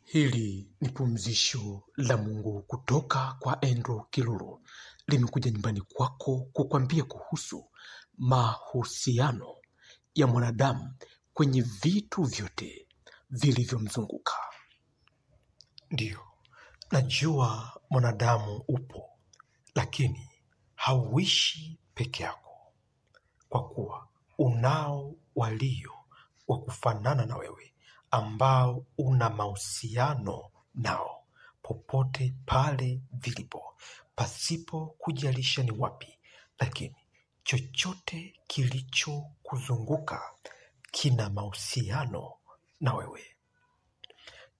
Hili ni pumzisho la Mungu kutoka kwa Andrew Kilulu. Limekuja nyumbani kwako kukwambia kuhusu mahusiano ya mwanadamu kwenye vitu vyote vilivyomzunguka. Ndiyo, najua mwanadamu upo, lakini hauishi peke yako, kwa kuwa unao walio wa kufanana na wewe ambao una mahusiano nao popote pale vilipo, pasipo kujalisha ni wapi. Lakini chochote kilichokuzunguka kina mahusiano na wewe.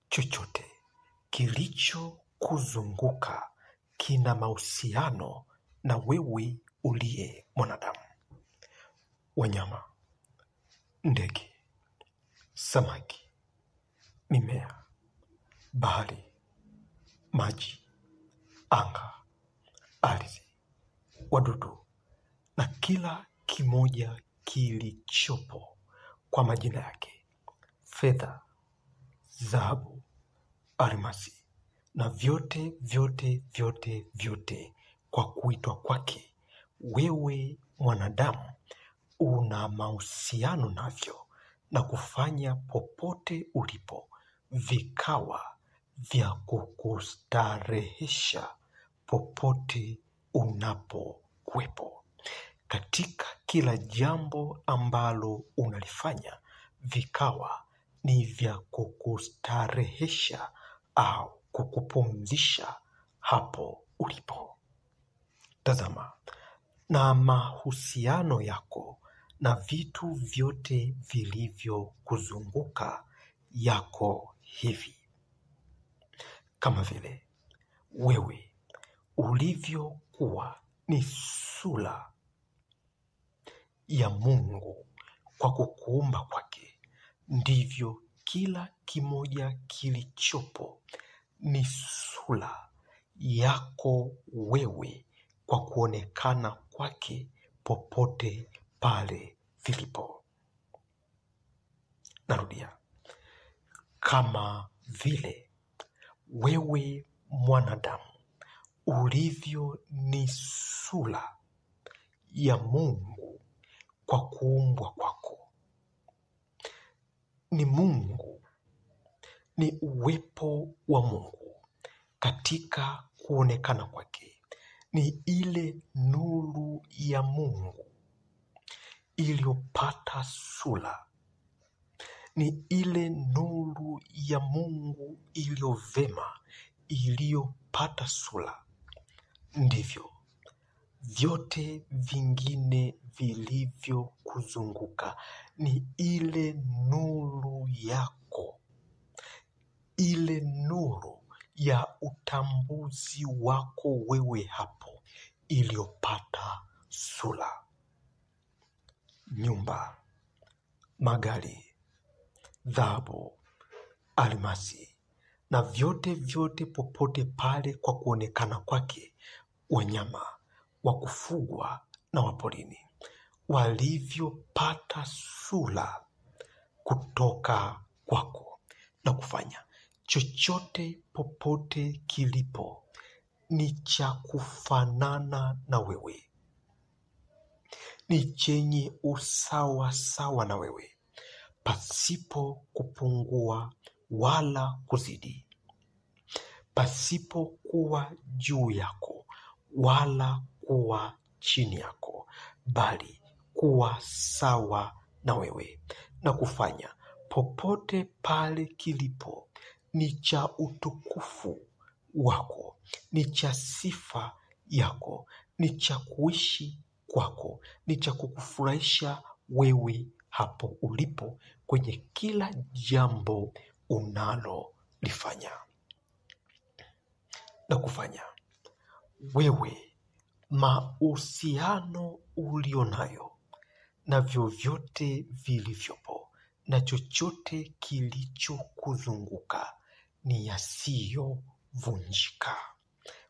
Chochote kilichokuzunguka kina mahusiano na wewe uliye mwanadamu. Wanyama, ndege, samaki, mimea, bahari, maji, anga, ardhi, wadudu na kila kimoja kilichopo kwa majina yake: fedha, dhahabu, almasi na vyote kwa kuitwa kwake wewe mwanadamu una mahusiano navyo, na kufanya popote ulipo vikawa vya kukustarehesha popote unapokuwepo. Katika kila jambo ambalo unalifanya vikawa ni vya kukustarehesha au kukupumzisha hapo ulipo. Tazama, na mahusiano yako na vitu vyote vilivyokuzunguka yako hivi: kama vile wewe ulivyokuwa ni sura ya Mungu kwa kukuumba kwake, ndivyo kila kimoja kilichopo ni sura yako wewe kwa kuonekana kwake popote pale vilipo. Narudia, kama vile wewe mwanadamu ulivyo ni sura ya Mungu kwa kuumbwa kwako. Ni Mungu, ni uwepo wa Mungu katika kuonekana kwake. Ni ile nuru ya Mungu iliyopata sura, ni ile nuru ya Mungu iliyovema iliyopata sura. Ndivyo vyote vingine vilivyokuzunguka ni ile nuru yako, ile nuru ya utambuzi wako wewe hapo iliyopata sura. Nyumba, magari, dhahabu, almasi na vyote popote pale kwa kuonekana kwake, wanyama wa kufugwa na waporini walivyopata sura kutoka kwako, na kufanya chochote popote kilipo ni cha kufanana na wewe, ni chenye usawa sawa na wewe, pasipo kupungua wala kuzidi, pasipo kuwa juu yako wala kuwa chini yako, bali kuwa sawa na wewe, na kufanya popote pale kilipo ni cha utukufu wako, ni cha sifa yako, ni cha kuishi kwako, ni cha kukufurahisha wewe hapo ulipo kwenye kila jambo unalolifanya na kufanya. Wewe mahusiano ulionayo na vyovyote vilivyopo na chochote kilichokuzunguka ni yasiyovunjika,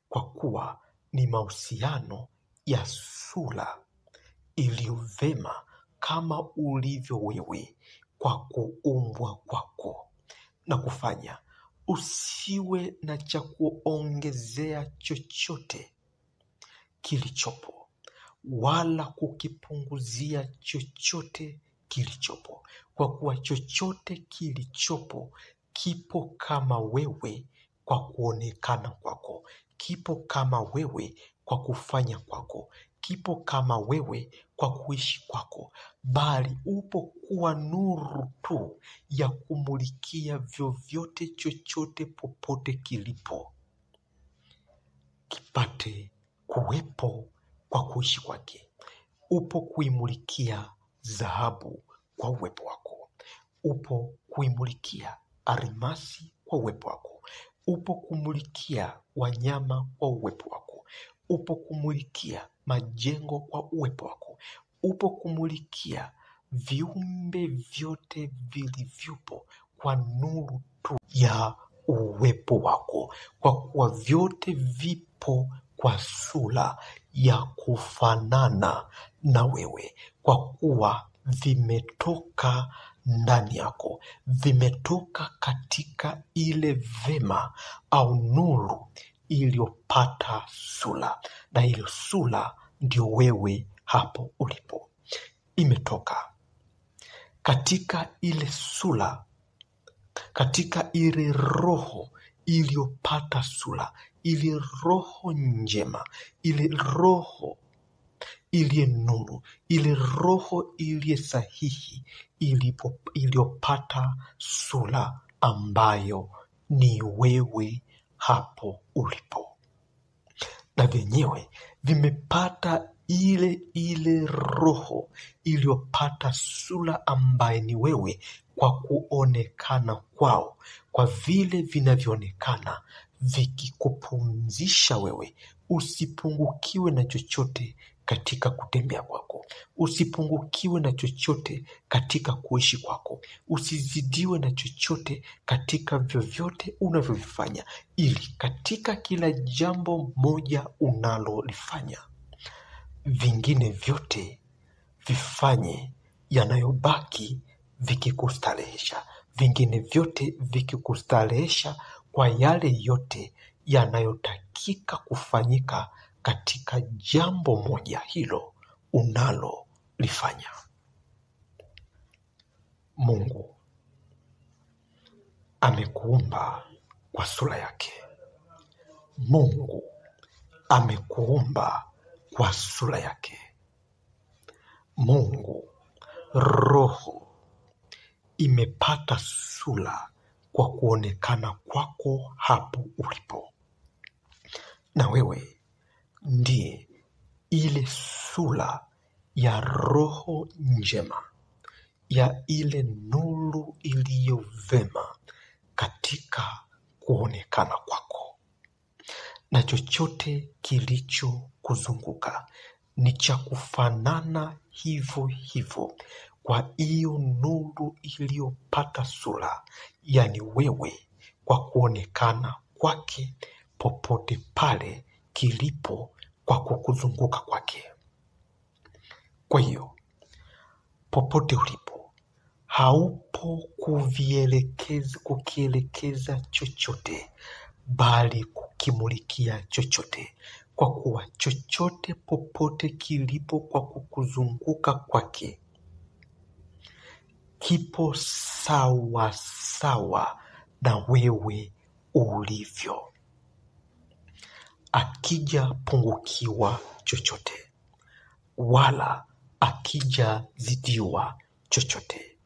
kwa kuwa ni mahusiano ya sura iliyovema kama ulivyo wewe kwa kuumbwa kwako, na kufanya usiwe na cha kuongezea chochote kilichopo, wala kukipunguzia chochote kilichopo, kwa kuwa chochote kilichopo kipo kama wewe kwa kuonekana kwako, kipo kama wewe kwa kufanya kwako, kipo kama wewe kwa kuishi kwako, bali upo kuwa nuru tu ya kumulikia vyovyote, chochote, popote kilipo, kipate kuwepo kwa kuishi kwake. Upo kuimulikia dhahabu kwa uwepo wako, upo kuimulikia almasi kwa uwepo wako, upo kumulikia wanyama kwa uwepo wako, upo kumulikia majengo kwa uwepo wako, upo kumulikia viumbe vyote vilivyopo kwa nuru tu ya uwepo wako, kwa kuwa vyote vipo kwa sura ya kufanana na wewe, kwa kuwa vimetoka ndani yako, vimetoka katika ile vema au nuru iliyopata sura, na ile sura ndio wewe hapo ulipo. Imetoka katika ile sura, katika ile roho iliyopata sura, ile roho njema, ile roho iliye nuru, ile roho iliye sahihi, iliyopata sura ambayo ni wewe hapo ulipo, na vyenyewe vimepata ile roho iliyopata sura ambaye ni wewe kwa kuonekana kwao, kwa vile vinavyoonekana vikikupumzisha wewe, usipungukiwe na chochote katika kutembea kwako, usipungukiwe na chochote katika kuishi kwako, usizidiwe na chochote katika vyovyote unavyovifanya, ili katika kila jambo moja unalolifanya, vingine vyote vifanye yanayobaki vikikustarehesha, vingine vyote vikikustarehesha kwa yale yote yanayotakika kufanyika katika jambo moja hilo unalolifanya. Mungu amekuumba kwa sura yake. Mungu amekuumba kwa sura yake. Mungu roho imepata sura kwa kuonekana kwako hapo ulipo, na wewe ndiye ile sura ya roho njema, ya ile nuru iliyo vema katika kuonekana kwako, na chochote kilicho kuzunguka ni cha kufanana hivyo hivyo kwa hiyo nuru iliyopata sura, yani wewe, kwa kuonekana kwake popote pale kilipo kwa kukuzunguka kwake. Kwa hiyo popote ulipo, haupo kukielekeza chochote, bali kukimulikia chochote, kwa kuwa chochote popote kilipo kwa kukuzunguka kwake kipo sawa sawa na wewe ulivyo. Akija pungukiwa chochote, wala akija zidiwa chochote,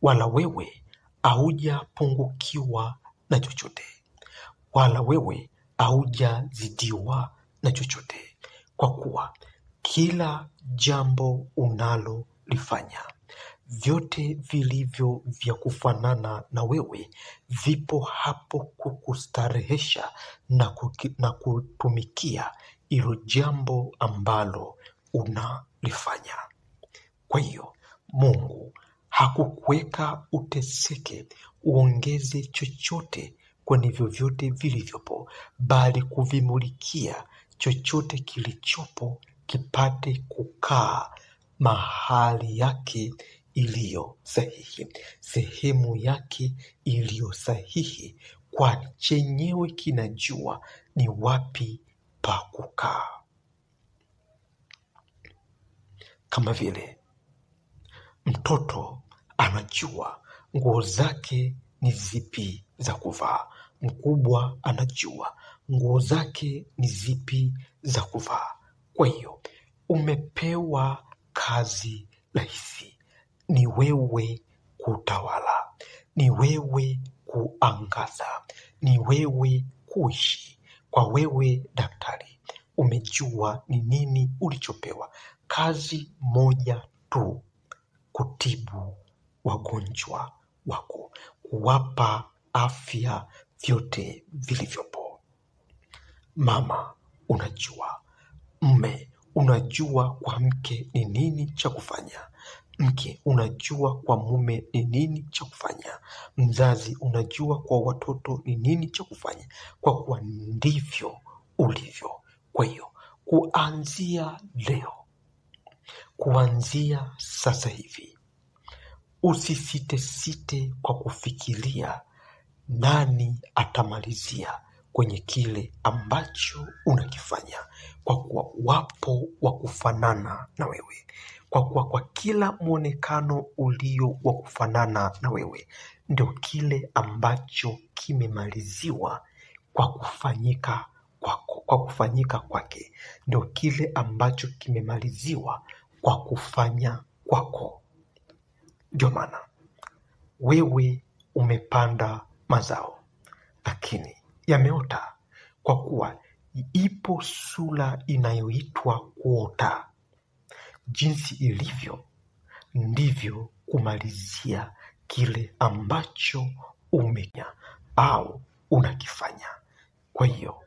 wala wewe hauja pungukiwa na chochote, wala wewe hauja zidiwa na chochote, kwa kuwa kila jambo unalolifanya, vyote vilivyo vya kufanana na wewe vipo hapo kukustarehesha na kutumikia hilo jambo ambalo unalifanya. Kwa hiyo Mungu hakukuweka uteseke, uongeze chochote kwenye vyovyote vilivyopo, bali kuvimulikia chochote kilichopo kipate kukaa mahali yake iliyo sahihi, sehemu yake iliyo sahihi, kwani chenyewe kinajua ni wapi pa kukaa. Kama vile mtoto anajua nguo zake ni zipi za kuvaa, mkubwa anajua nguo zake ni zipi za kuvaa. Kwa hiyo umepewa kazi rahisi, ni wewe kutawala, ni wewe kuangaza, ni wewe kuishi. Kwa wewe daktari, umejua ni nini ulichopewa. Kazi moja tu, kutibu wagonjwa wako, kuwapa afya vyote vilivyopo. Mama unajua, mme unajua kwa mke ni nini cha kufanya, mke unajua kwa mume ni nini cha kufanya, mzazi unajua kwa watoto ni nini cha kufanya, kwa kuwa ndivyo ulivyo. Kwa hiyo kuanzia leo, kuanzia sasa hivi, usisite kwa kufikiria nani atamalizia kwenye kile ambacho unakifanya, kwa kuwa wapo wa kufanana na wewe, kwa kuwa kwa kila mwonekano ulio wa kufanana na wewe ndio kile ambacho kimemaliziwa kwa kufanyika kwako, kwa kufanyika kwake, ndio kile ambacho kimemaliziwa kwa kufanya kwako. Ndio maana wewe umepanda mazao, lakini yameota, kwa kuwa ipo sura inayoitwa kuota. Jinsi ilivyo ndivyo kumalizia kile ambacho umenya au unakifanya. Kwa hiyo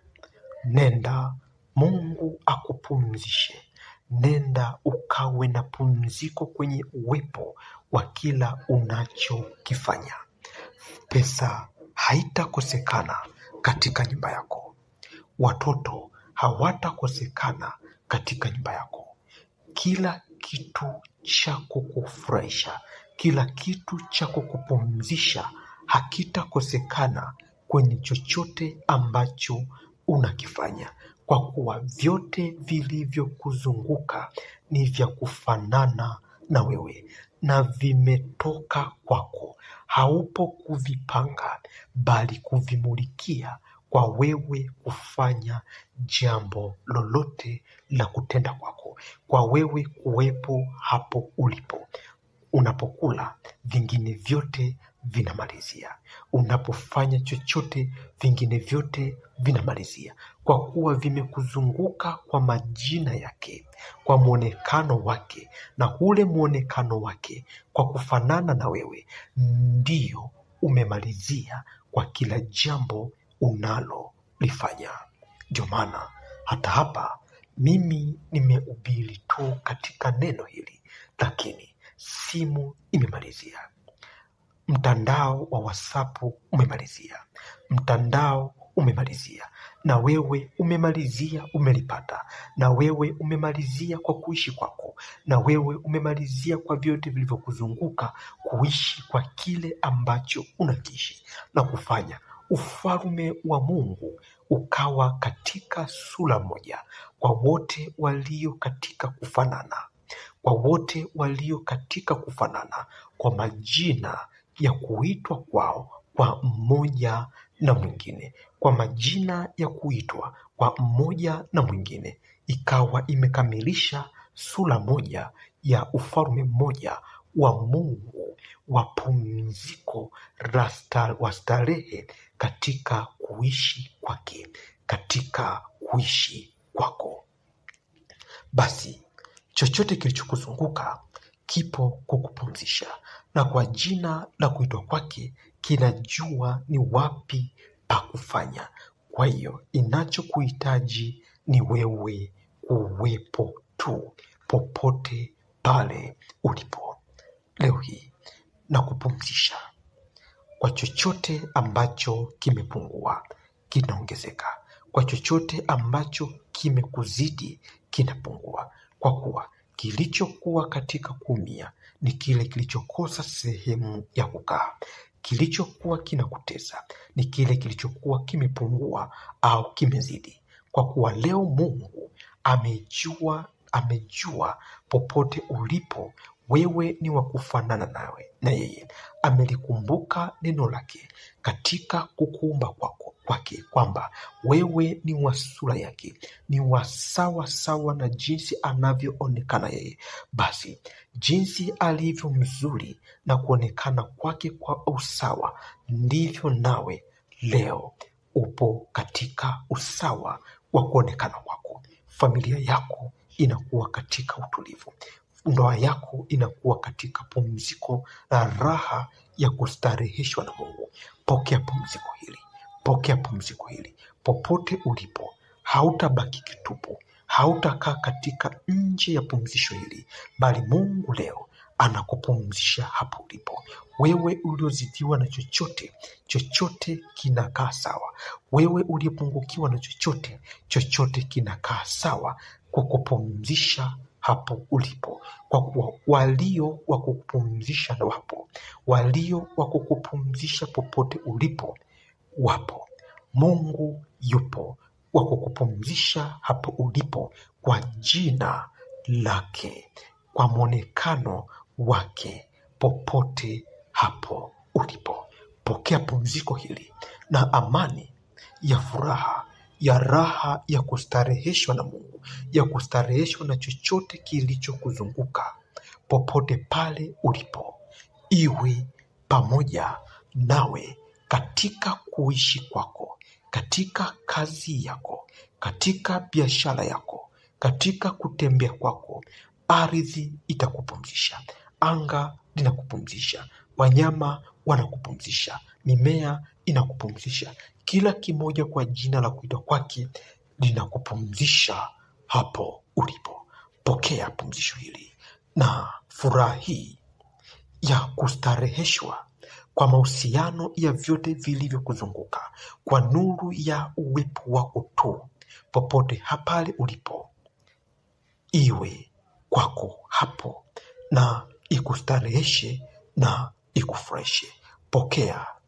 nenda, Mungu akupumzishe. Nenda ukawe na pumziko kwenye uwepo wa kila unachokifanya. Pesa haitakosekana katika nyumba yako, watoto hawatakosekana katika nyumba yako. Kila kitu cha kukufurahisha, kila kitu cha kukupumzisha hakitakosekana kwenye chochote ambacho unakifanya, kwa kuwa vyote vilivyokuzunguka ni vya kufanana na wewe na vimetoka kwako. Haupo kuvipanga, bali kuvimulikia kwa wewe kufanya jambo lolote la kutenda kwako, kwa wewe kuwepo hapo ulipo. Unapokula, vingine vyote vinamalizia. Unapofanya chochote, vingine vyote vinamalizia, kwa kuwa vimekuzunguka kwa majina yake, kwa mwonekano wake, na ule mwonekano wake kwa kufanana na wewe ndio umemalizia kwa kila jambo unalolifanya. Ndio maana hata hapa mimi nimehubiri tu katika neno hili, lakini simu imemalizia, mtandao wa WhatsApp umemalizia, mtandao umemalizia, na wewe umemalizia, umelipata, na wewe umemalizia kwa kuishi kwako, na wewe umemalizia kwa vyote vilivyokuzunguka kuishi kwa kile ambacho unakiishi na kufanya ufalme wa Mungu ukawa katika sura moja, kwa wote walio katika kufanana, kwa wote walio katika kufanana, kwa majina ya kuitwa kwao kwa mmoja na mwingine, kwa majina ya kuitwa kwa mmoja na mwingine, ikawa imekamilisha sura moja ya ufalme mmoja wa Mungu wa pumziko wa starehe katika kuishi kwake, katika kuishi kwako. Basi chochote kilichokuzunguka kipo kukupumzisha, na kwa jina la kuitwa kwake kinajua ni wapi pa kufanya. Kwa hiyo inachokuhitaji ni wewe uwepo tu popote pale ulipo. Leo hii na kupumzisha kwa chochote ambacho kimepungua kinaongezeka, kwa chochote ambacho kimekuzidi kinapungua, kwa kuwa kilichokuwa katika kuumia ni kile kilichokosa sehemu ya kukaa. Kilichokuwa kinakutesa ni kile kilichokuwa kimepungua au kimezidi. Kwa kuwa leo Mungu amejua popote ulipo wewe ni wa kufanana na yeye. Amelikumbuka neno lake katika kukuumba kwake kwamba wewe ni wa sura yake, ni wa sawa sawa na jinsi anavyoonekana yeye. Basi jinsi alivyo mzuri na kuonekana kwake kwa usawa, ndivyo nawe leo upo katika usawa wa kuonekana kwako. Familia yako inakuwa katika utulivu. Ndoa yako inakuwa katika pumziko na raha ya kustareheshwa na Mungu. Pokea pumziko hili. Pokea pumziko hili. Popote ulipo, hautabaki kitupu. Hautakaa katika nje ya pumzisho hili, bali Mungu leo anakupumzisha hapo ulipo. Wewe uliozidiwa na chochote kinakaa sawa. Wewe uliopungukiwa na chochote kinakaa sawa kwa kupumzisha hapo ulipo. Kwa kuwa walio wa kukupumzisha na wapo, walio wa kukupumzisha popote ulipo wapo. Mungu yupo wa kukupumzisha hapo ulipo kwa jina lake, kwa mwonekano wake popote hapo ulipo. Pokea pumziko hili na amani ya furaha ya raha ya kustareheshwa na Mungu, ya kustareheshwa na chochote kilichokuzunguka popote pale ulipo, iwe pamoja nawe katika kuishi kwako, katika kazi yako, katika biashara yako, katika kutembea kwako. Ardhi itakupumzisha, anga linakupumzisha, wanyama wanakupumzisha, mimea inakupumzisha. Kila kimoja kwa jina la kuitwa kwake linakupumzisha hapo ulipo. Pokea pumzisho hili na furaha hii ya kustareheshwa kwa mahusiano ya vyote vilivyokuzunguka, kwa nuru ya uwepo wako tu, popote pale ulipo, iwe kwako hapo na ikustareheshe na ikufurahishe. Pokea